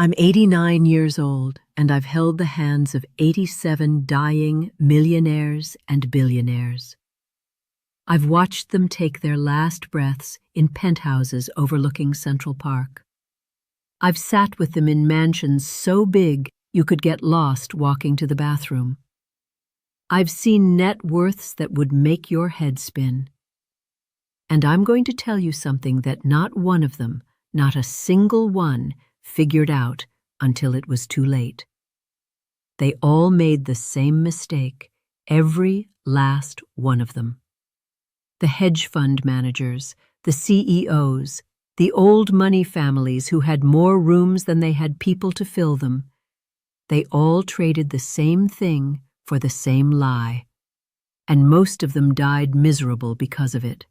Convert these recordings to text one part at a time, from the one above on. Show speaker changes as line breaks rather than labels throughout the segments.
I'm 89 years old, and I've held the hands of 87 dying millionaires and billionaires. I've watched them take their last breaths in penthouses overlooking Central Park. I've sat with them in mansions so big you could get lost walking to the bathroom. I've seen net worths that would make your head spin. And I'm going to tell you something that not one of them, not a single one, figured out until it was too late. They all made the same mistake, every last one of them. The hedge fund managers, the CEOs, the old money families who had more rooms than they had people to fill them, they all traded the same thing for the same lie, and most of them died miserable because of it.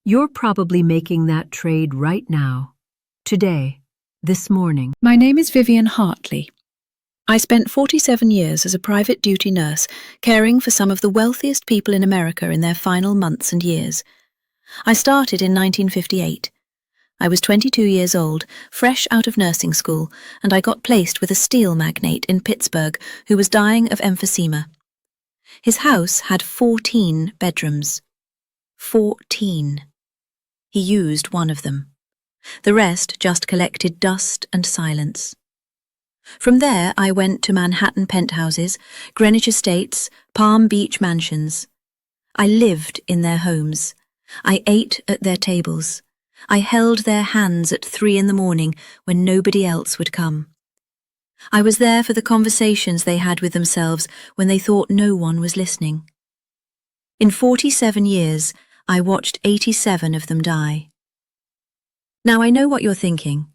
You're probably making that trade right now, today, this morning.
My name is Vivian Hartley. I spent 47 years as a private duty nurse caring for some of the wealthiest people in America in their final months and years. I started in 1958. I was 22 years old, fresh out of nursing school, and I got placed with a steel magnate in Pittsburgh who was dying of emphysema. His house had 14 bedrooms. 14. He used one of them. The rest just collected dust and silence. From there, I went to Manhattan penthouses, Greenwich estates, Palm Beach mansions. I lived in their homes. I ate at their tables. I held their hands at 3 a.m. when nobody else would come. I was there for the conversations they had with themselves when they thought no one was listening. In 47 years, I watched 87 of them die. Now I know what you're thinking.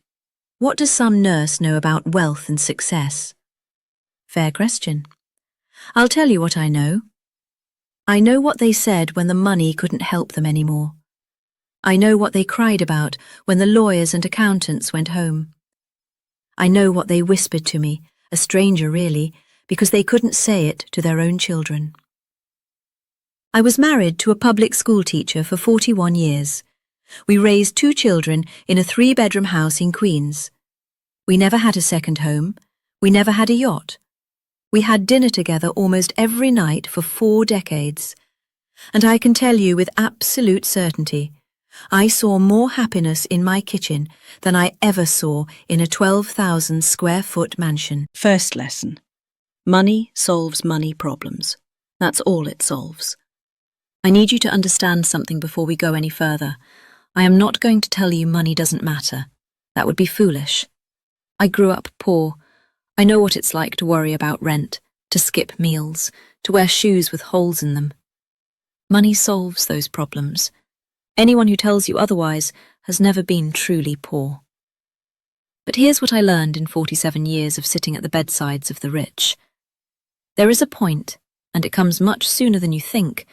What does some nurse know about wealth and success? Fair question. I'll tell you what I know. I know what they said when the money couldn't help them anymore. I know what they cried about when the lawyers and accountants went home. I know what they whispered to me, a stranger really, because they couldn't say it to their own children. I was married to a public school teacher for 41 years. We raised 2 children in a 3-bedroom house in Queens. We never had a second home. We never had a yacht. We had dinner together almost every night for 4 decades. And I can tell you with absolute certainty, I saw more happiness in my kitchen than I ever saw in a 12,000 square foot mansion.
First lesson. Money solves money problems. That's all it solves. I need you to understand something before we go any further. I am not going to tell you money doesn't matter. That would be foolish. I grew up poor. I know what it's like to worry about rent, to skip meals, to wear shoes with holes in them. Money solves those problems. Anyone who tells you otherwise has never been truly poor. But here's what I learned in 47 years of sitting at the bedsides of the rich. There is a point, and it comes much sooner than you think,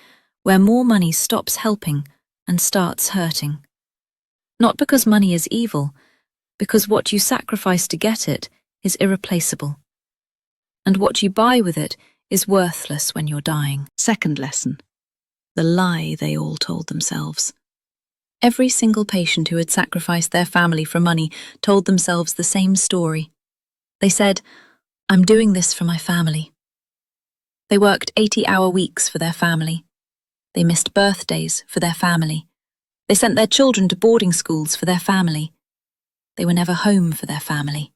where more money stops helping and starts hurting. Not because money is evil, because what you sacrifice to get it is irreplaceable. And what you buy with it is worthless when you're dying. Second lesson. The lie they all told themselves.
Every single patient who had sacrificed their family for money told themselves the same story. They said, "I'm doing this for my family." They worked 80-hour weeks for their family. They missed birthdays for their family. They sent their children to boarding schools for their family. They were never home for their family.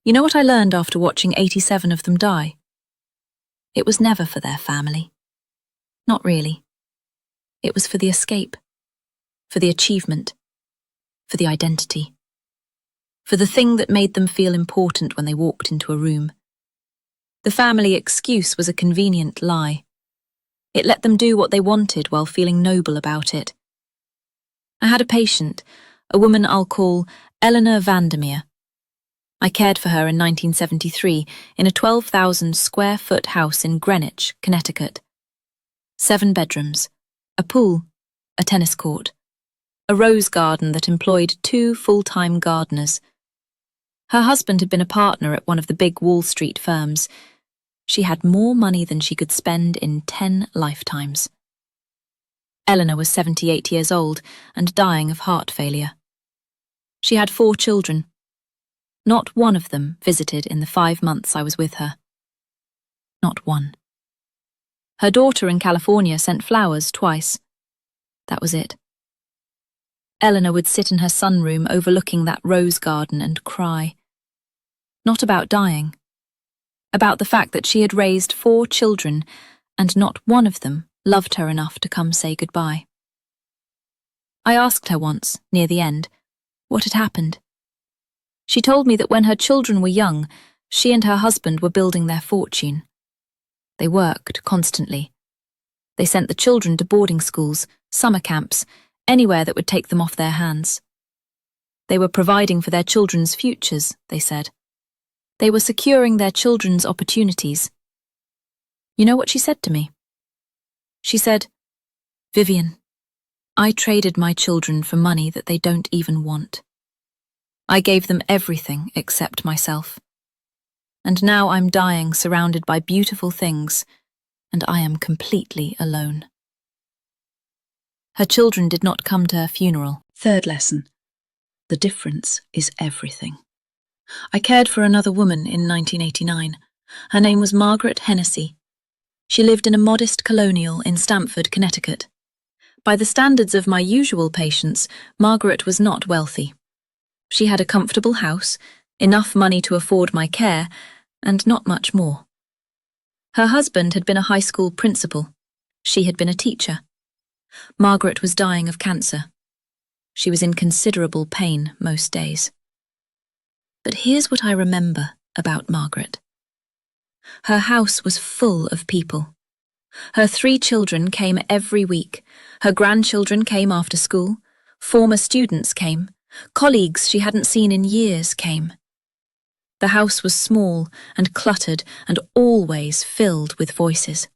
You know what I learned after watching 87 of them die? It was never for their family. Not really. It was for the escape, for the achievement, for the identity, for the thing that made them feel important when they walked into a room. The family excuse was a convenient lie. It let them do what they wanted while feeling noble about it. I had a patient, a woman I'll call Eleanor Vandermeer. I cared for her in 1973 in a 12,000 square foot house in Greenwich, Connecticut. 7 bedrooms, a pool, a tennis court, a rose garden that employed 2 full-time gardeners. Her husband had been a partner at one of the big Wall Street firms. She had more money than she could spend in 10 lifetimes. Eleanor was 78 years old and dying of heart failure. She had 4 children. Not one of them visited in the 5 months I was with her. Not one. Her daughter in California sent flowers twice. That was it. Eleanor would sit in her sunroom overlooking that rose garden and cry. Not about dying. About the fact that she had raised 4 children and not one of them loved her enough to come say goodbye. I asked her once, near the end, what had happened. She told me that when her children were young, she and her husband were building their fortune. They worked constantly. They sent the children to boarding schools, summer camps, anywhere that would take them off their hands. They were providing for their children's futures, they said. They were securing their children's opportunities. You know what she said to me? She said, "Vivian, I traded my children for money that they don't even want. I gave them everything except myself. And now I'm dying surrounded by beautiful things, and I am completely alone." Her children did not come to her funeral.
Third lesson. The difference is everything. I cared for another woman in 1989. Her name was Margaret Hennessy. She lived in a modest colonial in Stamford, Connecticut. By the standards of my usual patients, Margaret was not wealthy. She had a comfortable house, enough money to afford my care, and not much more. Her husband had been a high school principal. She had been a teacher. Margaret was dying of cancer. She was in considerable pain most days. But here's what I remember about Margaret. Her house was full of people. Her 3 children came every week. Her grandchildren came after school. Former students came. Colleagues she hadn't seen in years came. The house was small and cluttered and always filled with voices.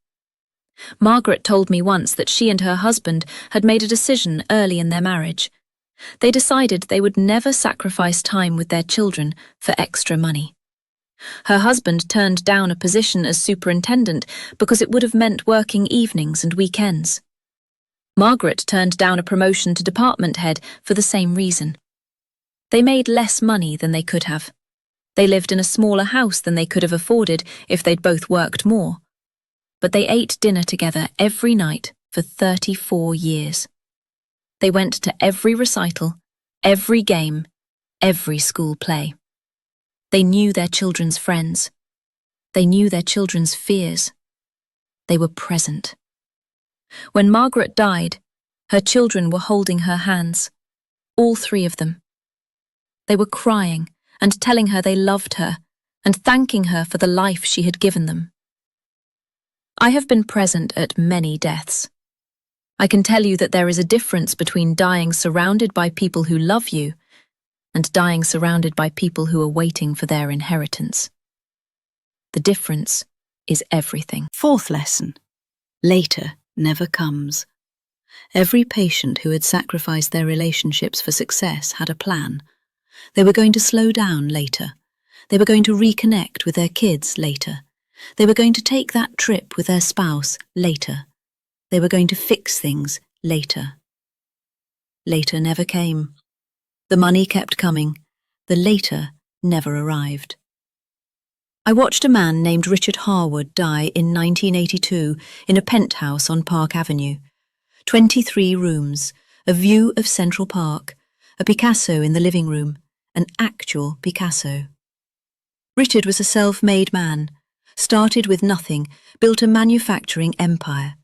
Margaret told me once that she and her husband had made a decision early in their marriage. They decided they would never sacrifice time with their children for extra money. Her husband turned down a position as superintendent because it would have meant working evenings and weekends. Margaret turned down a promotion to department head for the same reason. They made less money than they could have. They lived in a smaller house than they could have afforded if they'd both worked more. But they ate dinner together every night for 34 years. They went to every recital, every game, every school play. They knew their children's friends. They knew their children's fears. They were present. When Margaret died, her children were holding her hands, all 3 of them. They were crying and telling her they loved her and thanking her for the life she had given them. I have been present at many deaths. I can tell you that there is a difference between dying surrounded by people who love you and dying surrounded by people who are waiting for their inheritance. The difference is everything.
Fourth lesson. Later never comes. Every patient who had sacrificed their relationships for success had a plan. They were going to slow down later. They were going to reconnect with their kids later. They were going to take that trip with their spouse later. They were going to fix things later. Later never came. The money kept coming. The later never arrived. I watched a man named Richard Harwood die in 1982 in a penthouse on Park Avenue. 23 rooms, a view of Central Park, a Picasso in the living room, an actual Picasso. Richard was a self-made man, started with nothing, built a manufacturing empire.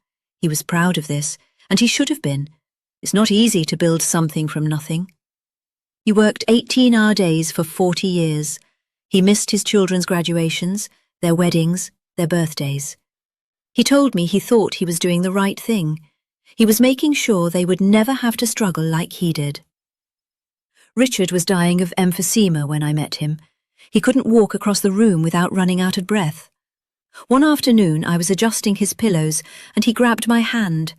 He was proud of this, and he should have been. It's not easy to build something from nothing. He worked 18-hour days for 40 years. He missed his children's graduations, their weddings, their birthdays. He told me he thought he was doing the right thing. He was making sure they would never have to struggle like he did. Richard was dying of emphysema when I met him. He couldn't walk across the room without running out of breath. One afternoon I was adjusting his pillows and he grabbed my hand.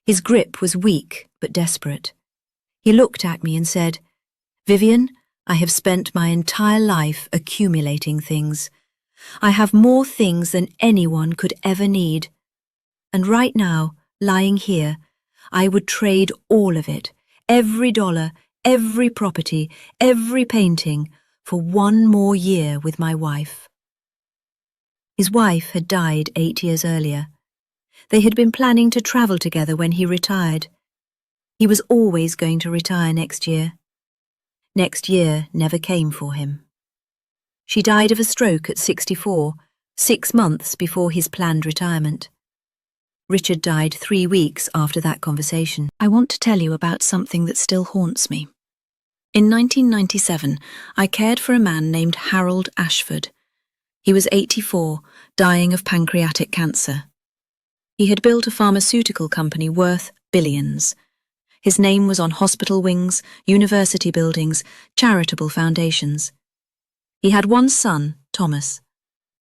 His grip was weak but desperate. He looked at me and said, "Vivian, I have spent my entire life accumulating things. I have more things than anyone could ever need. And right now, lying here, I would trade all of it, every dollar, every property, every painting,
for one more year with my wife. His wife had died 8 years earlier. They had been planning to travel together when he retired. He was always going to retire next year. Next year never came for him. She died of a stroke at 64, 6 months before his planned retirement. Richard died 3 weeks after that conversation. I want to tell you about something that still haunts me. In 1997, I cared for a man named Harold Ashford. He was 84, dying of pancreatic cancer. He had built a pharmaceutical company worth billions. His name was on hospital wings, university buildings, charitable foundations. He had one son, Thomas.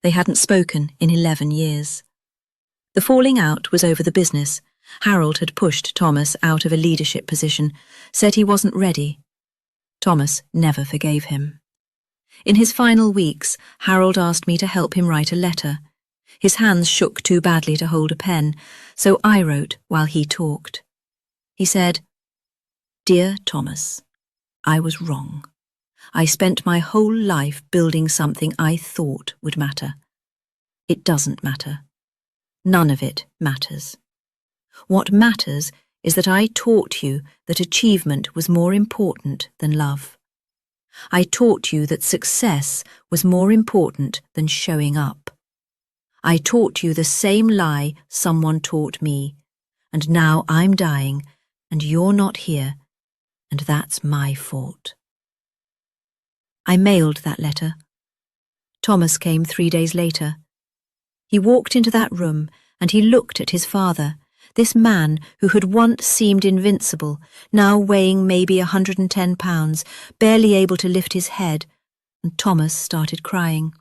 They hadn't spoken in 11 years. The falling out was over the business. Harold had pushed Thomas out of a leadership position, said he wasn't ready. Thomas never forgave him. In his final weeks, Harold asked me to help him write a letter. His hands shook too badly to hold a pen, so I wrote while he talked. He said, "Dear Thomas, I was wrong. I spent my whole life building something I thought would matter. It doesn't matter. None of it matters. What matters is that I taught you that achievement was more important than love. I taught you that success was more important than showing up. I taught you the same lie someone taught me, and now I'm dying, and you're not here, and that's my fault." I mailed that letter. Thomas came 3 days later. He walked into that room and he looked at his father, this man who had once seemed invincible, now weighing maybe 110 pounds, barely able to lift his head, and Thomas started crying.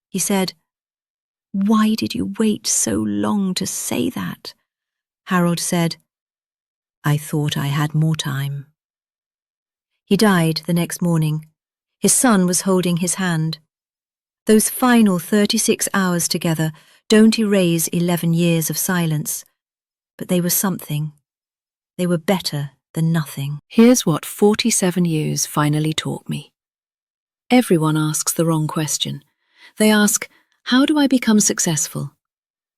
He said, "Why did you wait so long to say that?" Harold said, "I thought I had more time." He died the next morning. His son was holding his hand. Those final 36 hours together don't erase 11 years of silence, but they were something. They were better than nothing.
Here's what 47 years finally taught me. Everyone asks the wrong question. They ask, how do I become successful?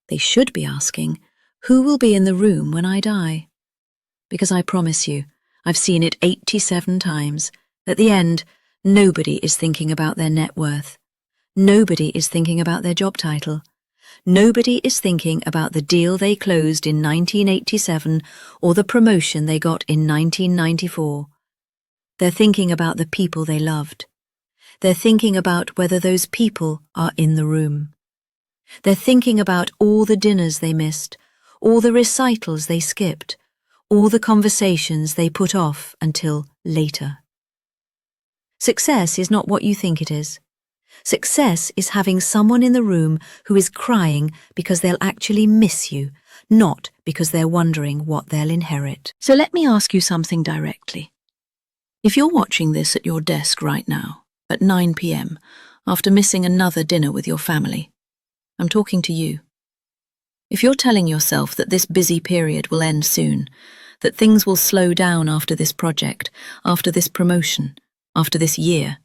They should be asking, who will be in the room when I die? Because I promise you, I've seen it 87 times. At the end, nobody is thinking about their net worth. Nobody is thinking about their job title. Nobody is thinking about the deal they closed in 1987 or the promotion they got in 1994. They're thinking about the people they loved. They're thinking about whether those people are in the room. They're thinking about all the dinners they missed, all the recitals they skipped, all the conversations they put off until later. Success is not what you think it is. Success is having someone in the room who is crying because they'll actually miss you, not because they're wondering what they'll inherit. So let me ask you something directly. If you're watching this at your desk right now, at 9 p.m., after missing another dinner with your family, I'm talking to you. If you're telling yourself that this busy period will end soon, that things will slow down after this project, after this promotion, after this year,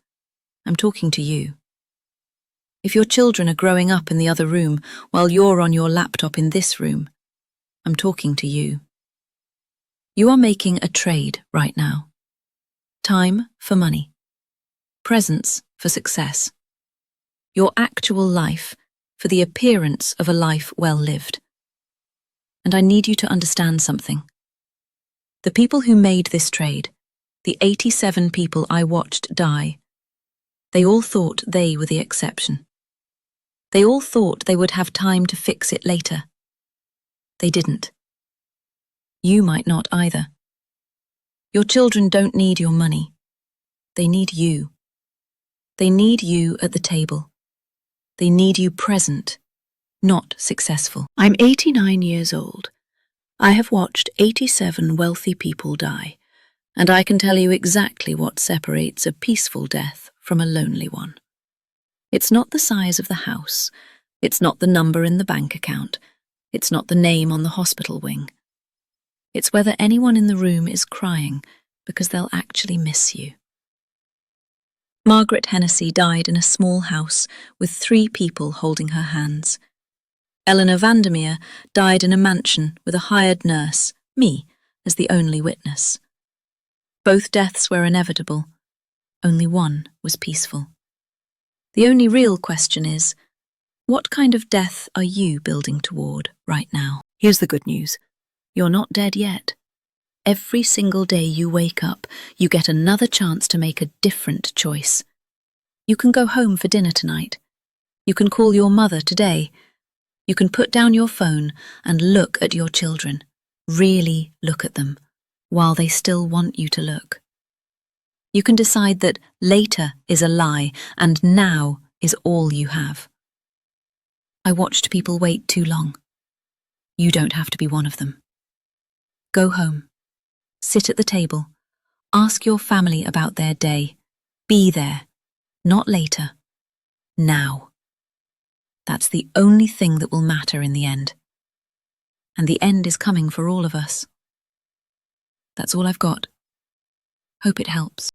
I'm talking to you. If your children are growing up in the other room while you're on your laptop in this room, I'm talking to you. You are making a trade right now. Time for money. Presence for success. Your actual life for the appearance of a life well lived. And I need you to understand something. The people who made this trade, the 87 people I watched die, they all thought they were the exception. They all thought they would have time to fix it later. They didn't. You might not either. Your children don't need your money. They need you. They need you at the table. They need you present, not successful. I'm 89 years old. I have watched 87 wealthy people die, and I can tell you exactly what separates a peaceful death from a lonely one. It's not the size of the house. It's not the number in the bank account. It's not the name on the hospital wing. It's whether anyone in the room is crying because they'll actually miss you.
Margaret Hennessy died in a small house with 3 people holding her hands. Eleanor Vandermeer died in a mansion with a hired nurse, me, as the only witness. Both deaths were inevitable. Only one was peaceful. The only real question is, what kind of death are you building toward right now? Here's the good news. You're not dead yet. Every single day you wake up, you get another chance to make a different choice. You can go home for dinner tonight. You can call your mother today. You can put down your phone and look at your children. Really look at them, while they still want you to look. You can decide that later is a lie and now is all you have. I watched people wait too long. You don't have to be one of them. Go home. Sit at the table. Ask your family about their day. Be there. Not later. Now. That's the only thing that will matter in the end. And the end is coming for all of us. That's all I've got. Hope it helps.